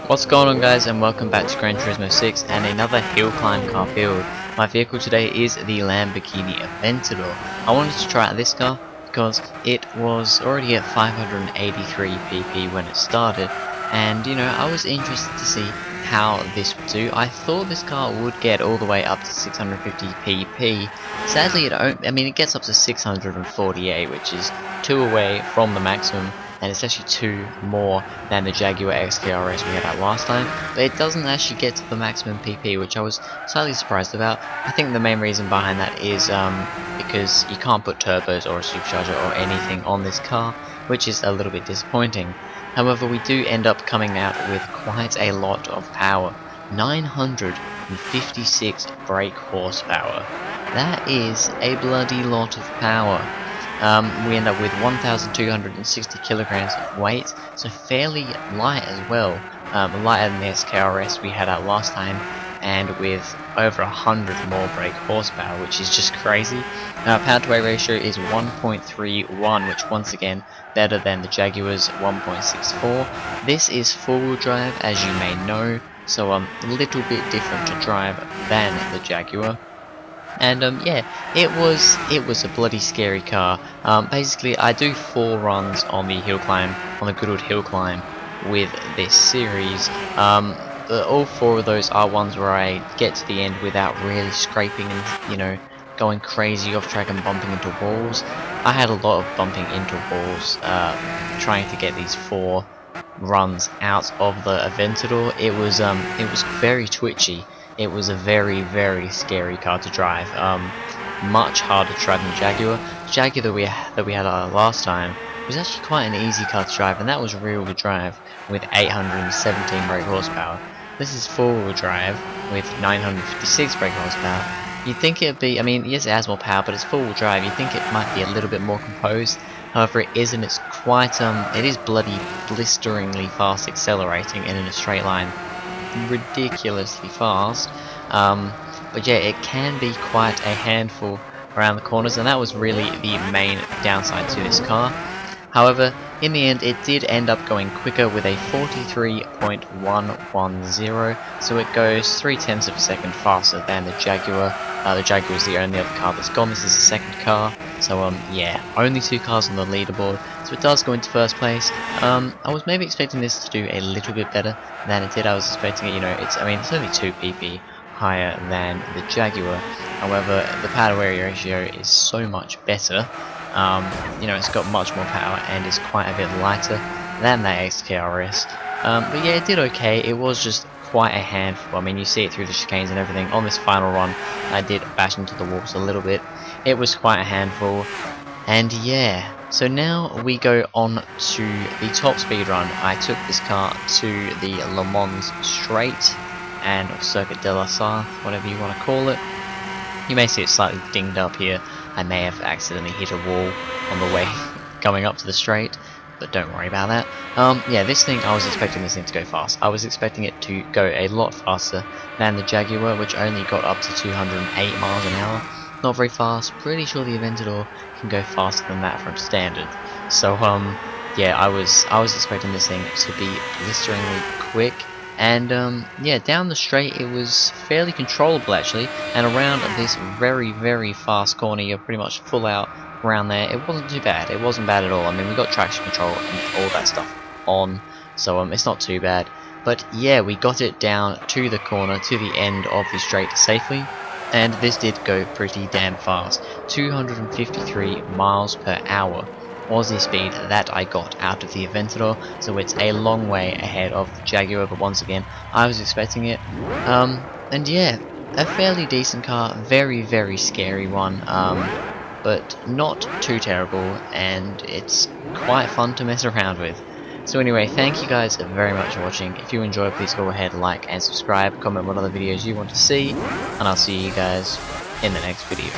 What's going on, guys, and welcome back to Gran Turismo 6 and another hill climb car build. My vehicle today is the Lamborghini Aventador. I wanted to try out this car because it was already at 583 pp when it started, and I was interested to see how this would do. I thought this car would get all the way up to 650 pp. Sadly, it gets up to 648, which is 2 away from the maximum, and it's actually 2 more than the Jaguar XKRS we had out last time, but it doesn't actually get to the maximum PP, which I was slightly surprised about. I think the main reason behind that is because you can't put turbos or a supercharger or anything on this car, which is a little bit disappointing. However, we do end up coming out with quite a lot of power. 956 brake horsepower. That is a bloody lot of power. We end up with 1,260 kilograms of weight, so fairly light as well, lighter than the SKRS we had out last time, and with over 100 more brake horsepower, which is just crazy. Power to weight ratio is 1.31, which once again better than the Jaguar's 1.64. This is four-wheel drive, as you may know, so a little bit different to drive than the Jaguar. And yeah, it was a bloody scary car. Basically, I do 4 runs on the hill climb, on the Goodwood Hillclimb with this series. All 4 of those are ones where I get to the end without really scraping and going crazy off track and bumping into walls. I had a lot of bumping into walls trying to get these 4 runs out of the Aventador. It was very twitchy. It was a very, very scary car to drive. Much harder to drive than the Jaguar. The Jaguar that we had last time was actually quite an easy car to drive, and that was rear-wheel drive with 817 brake horsepower. This is four-wheel drive with 956 brake horsepower. You'd think it'd be, yes, it has more power, but it's four-wheel drive. You'd think it might be a little bit more composed. However, it isn't. It's quite it is bloody blisteringly fast accelerating and in a straight line. Ridiculously fast, but yeah, it can be quite a handful around the corners, and that was really the main downside to this car. However, in the end, it did end up going quicker with a 43.110, so it goes 0.3 of a second faster than the Jaguar. The Jaguar is the only other car that's gone. This is the second car, so yeah, only 2 cars on the leaderboard, so it does go into first place. I was maybe expecting this to do a little bit better than it did. I was expecting it, it's only 2 pp higher than the Jaguar. However, the power to weight ratio is so much better. It's got much more power and is quite a bit lighter than that XKRS. But yeah, it did okay. It was just quite a handful. You see it through the chicanes and everything. On this final run, I did bash into the walls a little bit. It was quite a handful. And yeah, so now we go on to the top speed run. I took this car to the Le Mans Straight and Circuit de la Sarthe, whatever you want to call it. You may see it slightly dinged up here. I may have accidentally hit a wall on the way going up to the straight, but don't worry about that. Yeah, this thing, I was expecting this thing to go fast. I was expecting it to go a lot faster than the Jaguar, which only got up to 208 miles an hour. Not very fast. Pretty sure the Aventador can go faster than that from standard. So yeah, I was expecting this thing to be blisteringly quick. And yeah, down the straight it was fairly controllable actually, and around this very, very fast corner, you're pretty much full out around there. It wasn't too bad. It wasn't bad at all. We got traction control and all that stuff on, so it's not too bad. But yeah, we got it down to the corner, to the end of the straight safely, and this did go pretty damn fast. 253 miles per hour was the speed that I got out of the Aventador, so it's a long way ahead of the Jaguar, but once again, I was expecting it. And yeah, a fairly decent car, very, very scary one, but not too terrible, and it's quite fun to mess around with. So anyway, thank you guys very much for watching. If you enjoyed, please go ahead, like and subscribe, comment what other videos you want to see, and I'll see you guys in the next video.